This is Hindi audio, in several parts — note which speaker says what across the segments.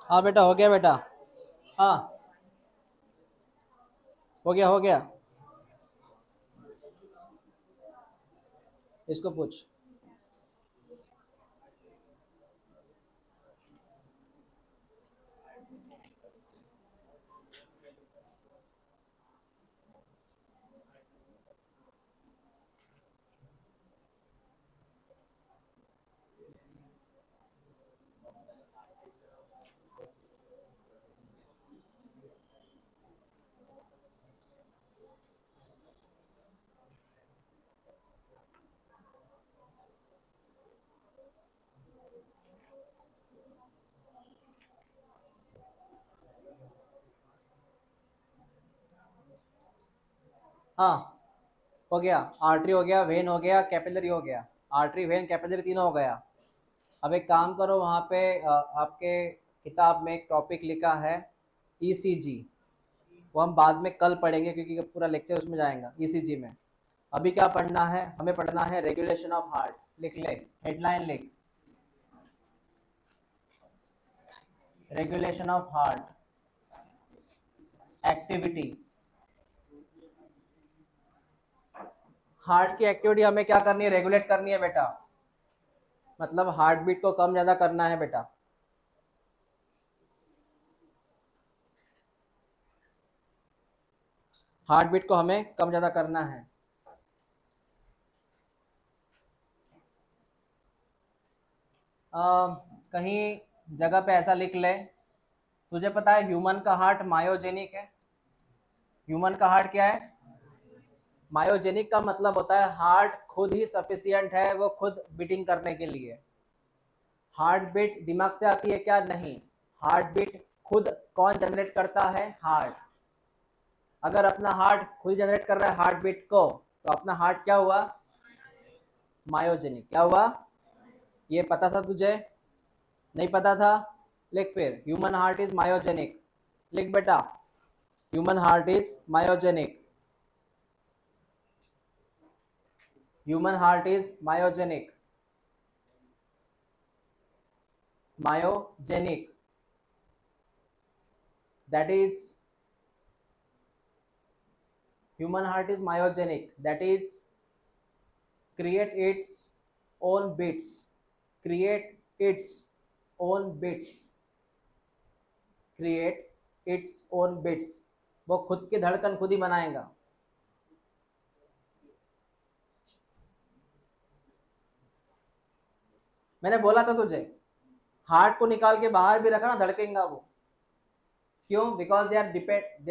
Speaker 1: हाँ बेटा, हो गया बेटा। हाँ, हो गया हो गया। इसको पूछ। हाँ, हो गया। आर्टरी हो गया, वेन हो गया, कैपिलरी हो गया। आर्टरी, वेन, कैपिलरी तीनों हो गया। अब एक काम करो, वहाँ पे आपके किताब में एक टॉपिक लिखा है ईसीजी। वो हम बाद में कल पढ़ेंगे क्योंकि पूरा लेक्चर उसमें जाएगा ईसीजी में। अभी क्या पढ़ना है हमें? पढ़ना है रेगुलेशन ऑफ हार्ट। लिख ले, हेडलाइन लिख, regulation of heart activity. Heart की एक्टिविटी हमें क्या करनी है? रेगुलेट करनी है बेटा। मतलब हार्ट बीट को कम ज्यादा करना है बेटा। हार्ट बीट को हमें कम ज्यादा करना है। कहीं जगह पे ऐसा लिख ले, तुझे पता है ह्यूमन का हार्ट मायोजेनिक है। ह्यूमन का हार्ट क्या है? मायोजेनिक का मतलब होता है हार्ट खुद ही सफिशियंट है, वो खुद बीटिंग करने के लिए। हार्ट बीट दिमाग से आती है क्या? नहीं। हार्ट बीट खुद कौन जनरेट करता है? हार्ट। अगर अपना हार्ट खुद जनरेट कर रहा है हार्ट बीट को, तो अपना हार्ट क्या हुआ? मायोजेनिक। क्या हुआ? ये पता था तुझे? नहीं पता था? लिख फिर, ह्यूमन हार्ट इज मायोजेनिक। लिख बेटा, human heart is myogenic. Human heart is myogenic. Myogenic, that is, human heart is myogenic, that is, create its own beats, create its own beats, create its own beats। वो खुद की धड़कन खुद ही बनाएगा। मैंने बोला था तुझे, हार्ट को निकाल के बाहर भी रखा ना, धड़केगा वो। क्यों? Because they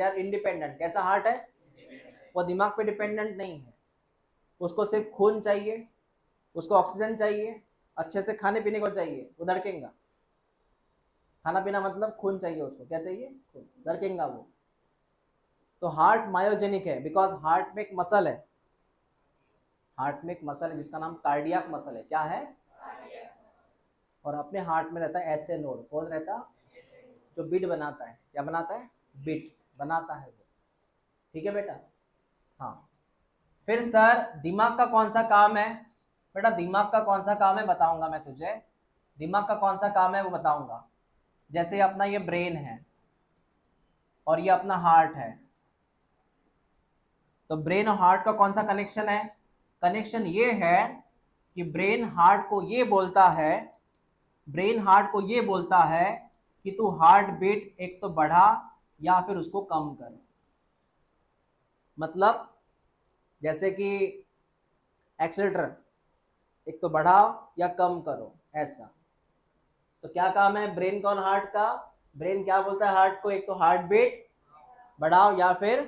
Speaker 1: are independent. कैसा हार्ट है? वो दिमाग पे डिपेंडेंट नहीं है। उसको सिर्फ खून चाहिए, उसको ऑक्सीजन चाहिए, अच्छे से खाने पीने को चाहिए, वो धड़केगा। खाना पीना मतलब खून चाहिए उसको। क्या चाहिए? खून। धड़केगा वो। तो हार्ट मायोजेनिक है बिकॉज हार्ट में एक मसल है। हार्ट में एक मसल है जिसका नाम कार्डियक मसल है। क्या है? और अपने हार्ट में रहता है ऐसे नोड। कौन रहता? जो बीट बनाता है। क्या बनाता है? बीट बनाता है वो। ठीक है बेटा? हाँ। फिर सर, दिमाग का कौन सा काम है? बेटा दिमाग का कौन सा काम है बताऊंगा मैं तुझे। दिमाग का कौन सा काम है वो बताऊंगा। जैसे अपना ये ब्रेन है और ये अपना हार्ट है, तो ब्रेन और हार्ट का कौन सा कनेक्शन है? कनेक्शन ये है कि ब्रेन हार्ट को ये बोलता है, ब्रेन हार्ट को ये बोलता है कि तू हार्ट बीट एक तो बढ़ा या फिर उसको कम कर। मतलब जैसे कि एक्सेलेटर, एक तो बढ़ाओ या कम करो, ऐसा। तो क्या काम है ब्रेन का और हार्ट का? ब्रेन क्या बोलता है हार्ट को? एक तो हार्ट बीट बढ़ाओ या फिर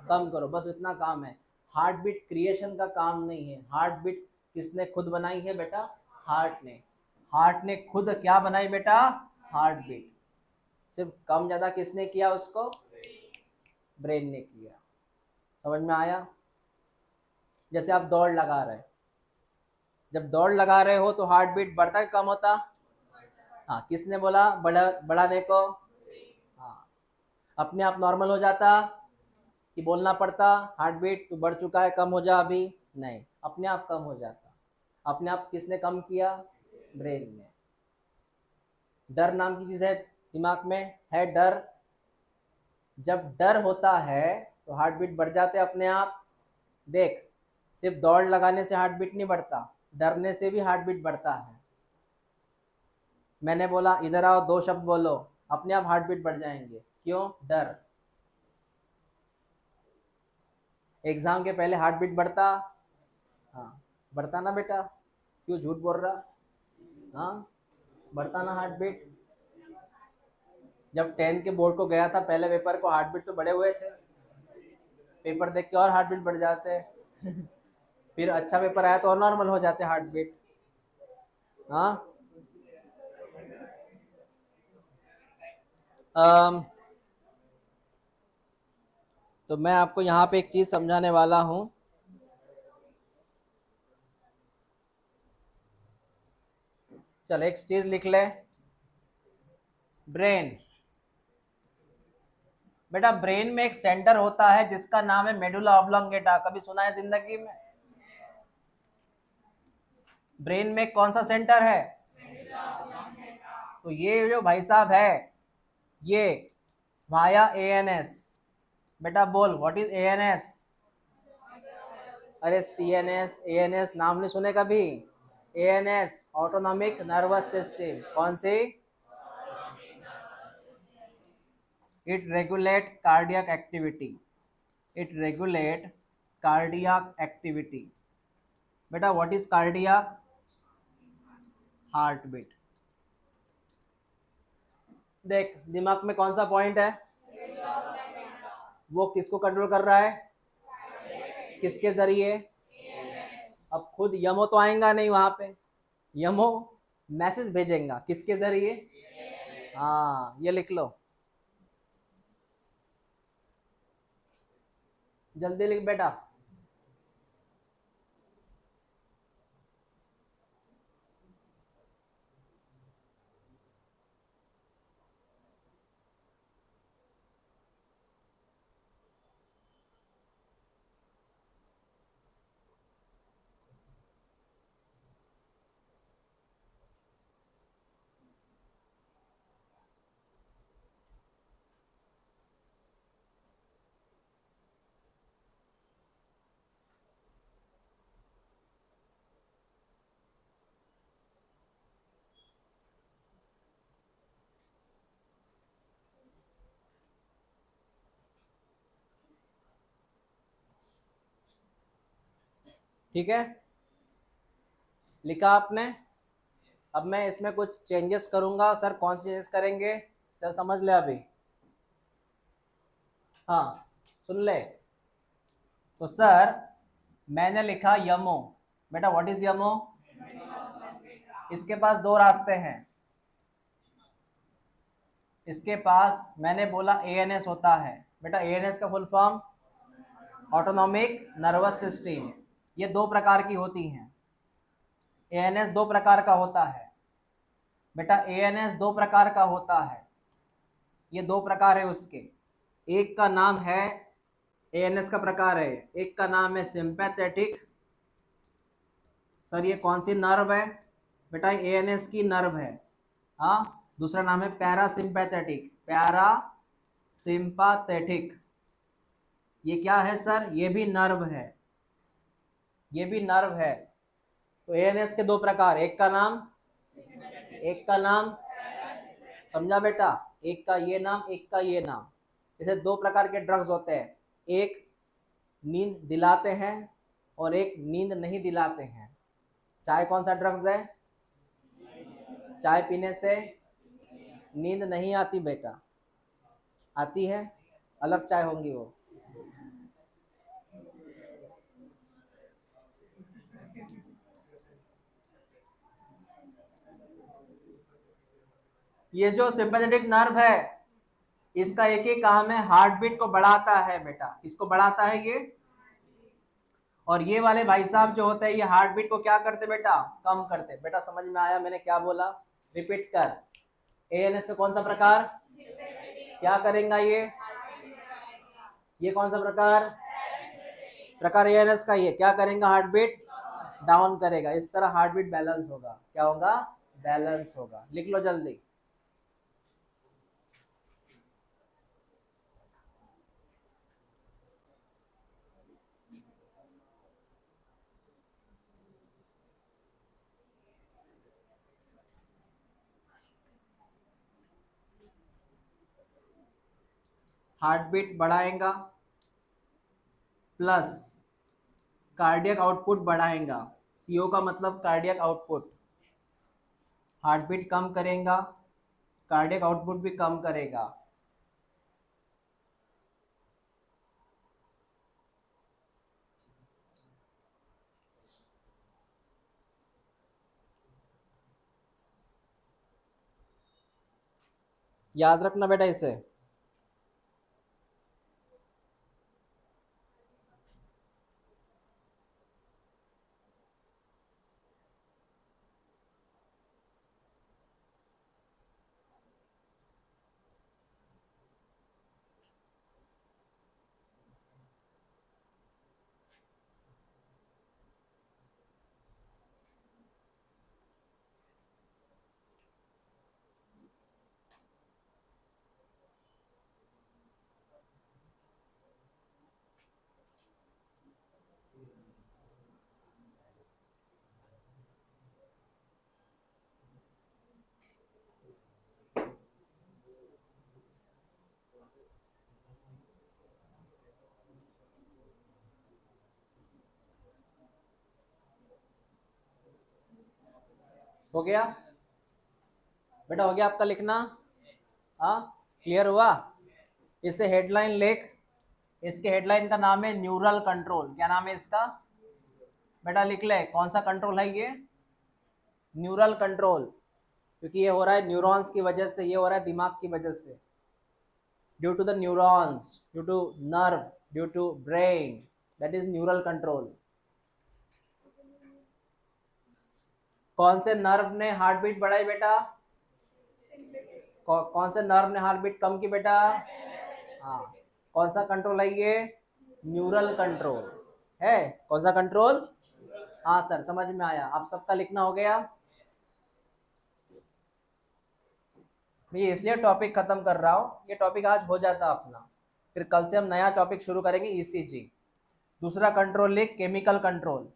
Speaker 1: कम करो, बस इतना काम है। हार्ट बीट क्रिएशन का काम नहीं है। हार्ट बीट किसने खुद बनाई है बेटा? हार्ट ने। हार्ट ने खुद क्या बनाई बेटा? Heart beat. सिर्फ कम ज्यादा किसने किया उसको? ब्रेन ने किया। समझ में आया? जैसे आप दौड़ लगा रहे, जब दौड़ लगा रहे हो तो हार्ट बीट बढ़ता है कम होता? हाँ, किसने बोला बढ़ाने को? हाँ। अपने आप नॉर्मल हो जाता कि बोलना पड़ता हार्ट बीट तू बढ़ चुका है कम हो जा? अभी नहीं, अपने आप कम हो जाता। अपने आप किसने कम किया? ब्रेन ने। डर नाम की चीज है दिमाग में, है डर। जब डर होता है तो हार्ट बीट बढ़ जाते अपने आप। देख, सिर्फ दौड़ लगाने से हार्ट बीट नहीं बढ़ता, डरने से भी हार्ट बीट बढ़ता है। मैंने बोला इधर आओ, 2 शब्द बोलो, अपने आप हार्ट बीट बढ़ जाएंगे। क्यों? डर। एग्जाम के पहले हार्ट बीट बढ़ता? हाँ, बढ़ता ना बेटा? क्यों झूठ बोल रहा? हाँ, बढ़ता ना हार्ट बीट? जब 10th के बोर्ड को गया था पहले पेपर को, हार्ट बीट तो बढ़े हुए थे। पेपर देख के और हार्ट बीट बढ़ जाते हैं। फिर अच्छा पेपर आया तो और नॉर्मल हो जाते हार्ट बीट। हाँ। तो मैं आपको यहाँ पे एक चीज समझाने वाला हूँ। चल एक चीज लिख ले, ब्रेन। बेटा ब्रेन में एक सेंटर होता है जिसका नाम है मेडुला ऑब्लोंगेटा। कभी सुना है जिंदगी में? ब्रेन में कौन सा सेंटर है? तो ये जो भाई साहब है, ये वाया एएनएस। बेटा बोल, व्हाट इज एएनएस? अरे सीएनएस, एएनएस नाम नहीं सुने कभी? ANS autonomic nervous system. कौन सी? It regulate cardiac activity. It regulate cardiac activity. बेटा what is cardiac? Heart beat. देख दिमाग में कौन सा पॉइंट है? वो किसको कंट्रोल कर रहा है? किसके जरिए? अब खुद यमो तो आएगा नहीं वहां पे, यमो मैसेज भेजेगा किसके जरिए? हाँ, ये लिख लो, जल्दी लिख बेटा। ठीक है, लिखा आपने? अब मैं इसमें कुछ चेंजेस करूंगा। सर कौन से चेंजेस करेंगे? चल समझ ले अभी। हाँ सुन ले। तो सर मैंने लिखा यमो। बेटा व्हाट इज यमो? इसके पास 2 रास्ते हैं। इसके पास मैंने बोला एएनएस होता है। बेटा एएनएस का full form autonomic nervous system. ये 2 प्रकार की होती हैं। एएनएस 2 प्रकार का होता है। बेटा एएनएस 2 प्रकार का होता है। ये 2 प्रकार है उसके। एक का नाम है, एएनएस का प्रकार है, एक का नाम है सिंपैथेटिक। सर ये कौन सी नर्व है? बेटा एएनएस की नर्व है। हाँ, दूसरा नाम है पैरासिम्पैथेटिक। पैरासिम्पैथेटिक ये क्या है सर? ये भी नर्व है, ये भी नर्व है। तो एएनएस के 2 प्रकार, एक का नाम समझा बेटा? एक का ये नाम, एक का ये नाम। जैसे 2 प्रकार के ड्रग्स होते हैं, एक नींद दिलाते हैं और एक नींद नहीं दिलाते हैं। चाय कौन सा ड्रग्स है? चाय पीने से नींद नहीं आती बेटा, आती है, अलग चाय होंगी वो। ये जो सिंपैथेटिक नर्व है, इसका एक ही काम है, हार्ट बीट को बढ़ाता है बेटा। किसको बढ़ाता है ये? और ये वाले भाई साहब जो होते हैं, ये हार्ट बीट को क्या करते बेटा? कम करते। बेटा समझ में आया मैंने क्या बोला? रिपीट कर। एएनएस का कौन सा प्रकार क्या करेगा ये कौन सा प्रकार? प्रकार एएनएस का ये क्या करेगा? हार्ट बीट डाउन करेगा। इस तरह हार्ट बीट बैलेंस होगा। क्या होगा? बैलेंस होगा। लिख लो जल्दी। हार्ट बीट बढ़ाएगा प्लस कार्डियक आउटपुट बढ़ाएगा। सीओ का मतलब कार्डियक आउटपुट। हार्ट बीट कम करेगा, कार्डियक आउटपुट भी कम करेगा। याद रखना बेटा इसे। हो गया बेटा? हो गया आपका लिखना? हाँ, क्लियर हुआ? इसे हेडलाइन लिख। इसके हेडलाइन का नाम है न्यूरल कंट्रोल। क्या नाम है इसका? बेटा लिख ले, कौन सा कंट्रोल है ये? Neural control. क्योंकि ये हो रहा है न्यूरॉन्स की वजह से, ये हो रहा है दिमाग की वजह से। Due to the neurons, due to nerve, due to brain, that is neural control. कौन से नर्व ने हार्ट बीट बढ़ाई बेटा? कौन से नर्व ने हार्ट बीट कम की बेटा? हाँ। कौन सा कंट्रोल है ये? न्यूरल कंट्रोल है। कौन सा कंट्रोल? हाँ सर, समझ में आया। आप सबका लिखना हो गया? मैं ये इसलिए टॉपिक खत्म कर रहा हूँ, ये टॉपिक आज हो जाता अपना, फिर कल से हम नया टॉपिक शुरू करेंगे, ईसीजी। दूसरा कंट्रोल लिख, केमिकल कंट्रोल।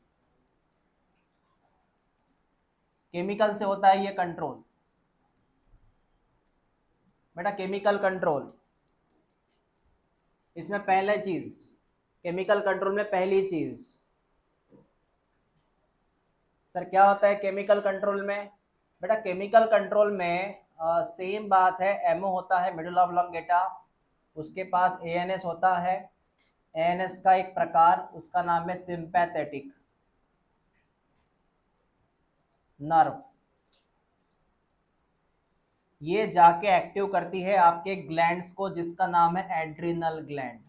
Speaker 1: केमिकल से होता है ये कंट्रोल बेटा, केमिकल कंट्रोल। इसमें पहले चीज, केमिकल कंट्रोल में पहली चीज, सर क्या होता है केमिकल कंट्रोल में? बेटा केमिकल कंट्रोल में सेम बात है। एमओ होता है मेडुला ऑब्लोंगेटा, उसके पास एएनएस होता है। एएनएस का एक प्रकार, उसका नाम है सिंपैथेटिक नर्व। ये जाके एक्टिव करती है आपके ग्लैंड्स को, जिसका नाम है adrenal gland,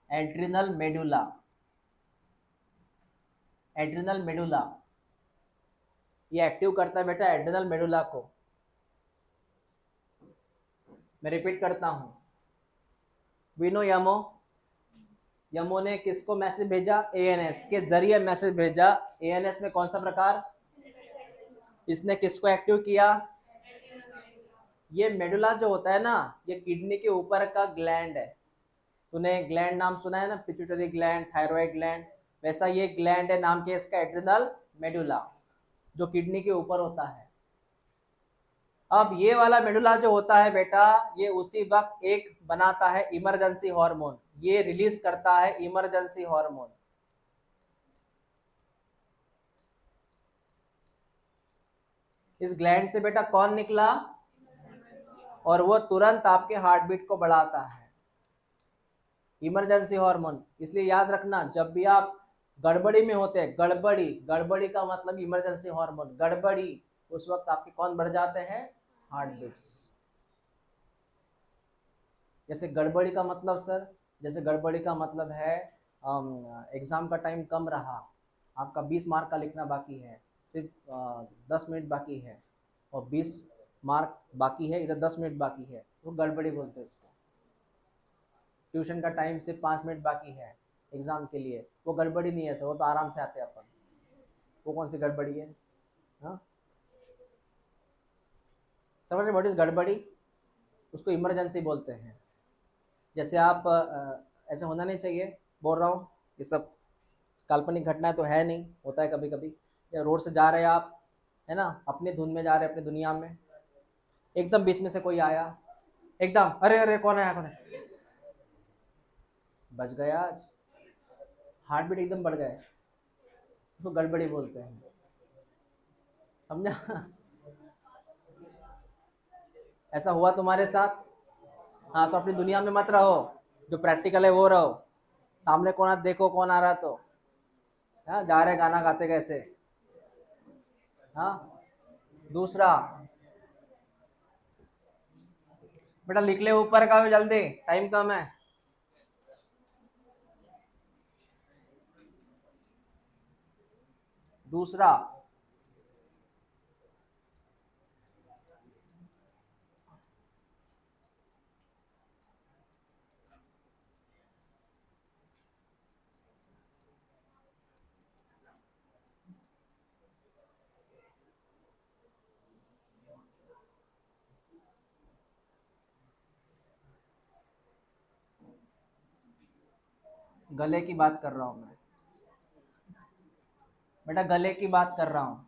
Speaker 1: adrenal medulla, adrenal medulla. ये एक्टिव करता है बेटा एड्रिनल मेडुला को। मैं रिपीट करता हूं, विनो यमो, यमो ने किसको मैसेज भेजा? एएनएस के जरिए मैसेज भेजा। एएनएस में कौन सा प्रकार? इसने किसको एक्टिव किया? ये मेडुला जो होता है ना, ये किडनी के ऊपर का ग्लैंड है। तूने ग्लैंड नाम सुना है ना, पिट्यूटरी ग्लैंड, थायराइड ग्लैंड, वैसा ये ग्लैंड है, नाम के इसका एड्रिनल मेडुला, जो किडनी के ऊपर होता है। अब ये वाला मेडुला जो होता है बेटा, ये उसी वक्त एक बनाता है इमरजेंसी हार्मोन, ये रिलीज करता है इमरजेंसी हार्मोन। इस ग्लैंड से बेटा कौन निकला? और वो तुरंत आपके हार्ट बीट को बढ़ाता है, इमरजेंसी हार्मोन। इसलिए याद रखना, जब भी आप गड़बड़ी में होते हैं, गड़बड़ी, गड़बड़ी का मतलब इमरजेंसी हार्मोन, गड़बड़ी, उस वक्त आपके कौन बढ़ जाते हैं? Heart beats. जैसे गड़बड़ी का मतलब सर, जैसे गड़बड़ी का मतलब है एग्जाम का टाइम कम रहा, आपका 20 मार्क का लिखना बाकी है, सिर्फ 10 मिनट बाकी है, और 20 मार्क बाकी है, इधर 10 मिनट बाकी है, वो गड़बड़ी बोलते हैं इसको। ट्यूशन का टाइम सिर्फ 5 मिनट बाकी है, एग्जाम के लिए, वो गड़बड़ी नहीं है सर, वो तो आराम से आते हैं अपन, वो कौन सी गड़बड़ी है? हाँ समझ, व्हाट इज गड़बड़ी? उसको इमरजेंसी बोलते हैं। जैसे आप ऐसे होना नहीं चाहिए, बोल रहा हूँ, ये सब काल्पनिक घटना तो है नहीं, होता है कभी कभी। या रोड से जा रहे हैं आप, है ना, अपनी धुन में जा रहे हैं अपनी दुनिया में, एकदम बीच में से कोई आया, एकदम अरे अरे कौन है कौन है, बच गया आज, हार्ट बीट एकदम बढ़ गए, उसको गड़बड़ी बोलते हैं, समझा? ऐसा हुआ तुम्हारे साथ? हाँ तो अपनी दुनिया में मत रहो, जो प्रैक्टिकल है वो रहो, सामने कौन आ देखो कौन आ रहा, तो हाँ जा रहे गाना गाते कैसे। हाँ दूसरा, बेटा लिख ले ऊपर का, जल्दी टाइम कम है। दूसरा, गले की बात कर रहा हूं मैं, बेटा गले की बात कर रहा हूं।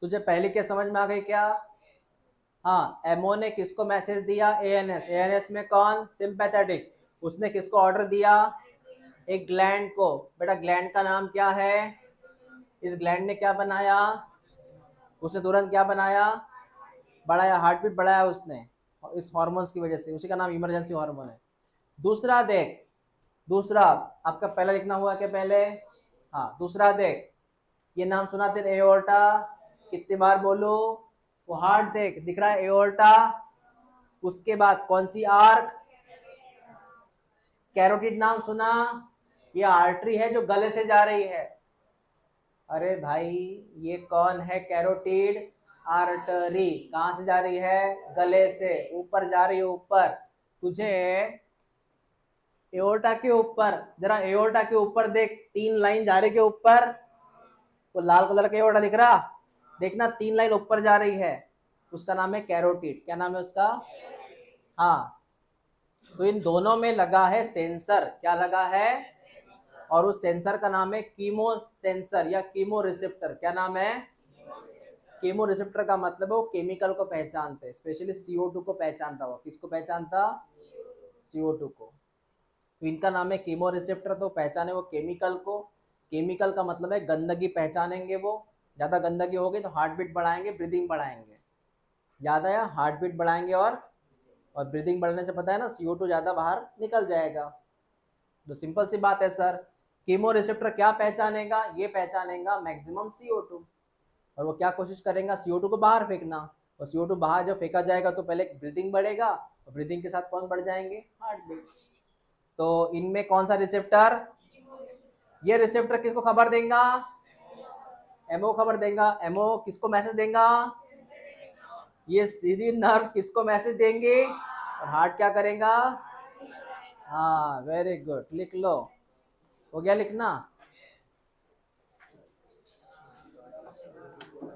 Speaker 1: तुझे पहले क्या समझ में आ गई क्या? हाँ, एमओ ने किसको मैसेज दिया? एएनएस। एएनएस में कौन? सिंपैथेटिक। उसने किसको ऑर्डर दिया? एक ग्लैंड को। बेटा ग्लैंड का नाम क्या है? इस ग्लैंड ने क्या बनाया? उसने तुरंत क्या बनाया? बढ़ाया, हार्ट बीट बढ़ाया उसने, इस हार्मोन्स की वजह से, उसी का नाम इमरजेंसी हार्मोन है। दूसरा देख, दूसरा, आपका पहला लिखना हुआ क्या पहले? हाँ दूसरा देख, ये नाम सुना तेरे? एओर्टा। कितनी बार बोलो? वो हार्ट देख, दिख रहा है एओर्टा। उसके बाद कौन सी आर्क? कैरोटिड नाम सुना? ये आर्टरी है जो गले से जा रही है। अरे भाई ये कौन है? Carotid artery. कहां से जा रही है? गले से ऊपर जा रही है, ऊपर। तुझे एओर्टा के ऊपर, जरा एओर्टा के ऊपर देख, 3 लाइन जा रही के ऊपर, वो लाल कलर का एओर्टा दिख रहा, देखना 3 लाइन ऊपर जा रही है, उसका नाम है कैरोटिड। क्या नाम है उसका? हाँ, तो इन दोनों में लगा है सेंसर। क्या लगा है? और उस सेंसर का नाम है कीमो सेंसर या कीमो रिसेप्टर। क्या नाम है? कीमो रिसेप्टर का मतलब है वो केमिकल को पहचानते हैं, स्पेशली CO2 को पहचानता हुआ। किसको पहचानता? CO2 को। तो इनका नाम है कीमो रिसेप्टर, तो पहचाने वो केमिकल को। केमिकल का मतलब है गंदगी पहचानेंगे वो, ज़्यादा गंदगी होगी तो हार्ट बीट बढ़ाएंगे, ब्रीदिंग बढ़ाएंगे। याद आया? हार्ट बीट बढ़ाएंगे और ब्रीदिंग बढ़ने से पता है ना CO2 ज़्यादा बाहर निकल जाएगा। तो सिंपल सी बात है सर, कीमो रिसेप्टर क्या पहचानेगा? ये पहचानेगा मैक्सिमम CO2, और वो क्या कोशिश करेगा? CO2 को बाहर फेंकना। और CO2 बाहर जब फेंका जाएगा तो पहले ब्रीदिंग बढ़ेगा, और ब्रीदिंग के साथ कौन बढ़ जाएंगे? Heart beats. तो इनमें कौन सा रिसेप्टर? ये रिसेप्टर किसको खबर देगा? एमओ खबर देगा। एमओ किसको मैसेज देगा? ये सीधी नर्व किसको मैसेज देंगे? और हार्ट क्या करेगा? हाँ वेरी गुड, लिख लो। हो गया लिखना?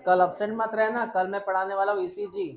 Speaker 1: कल अब्सेंट मत रहना, कल मैं पढ़ाने वाला हूँ ECG।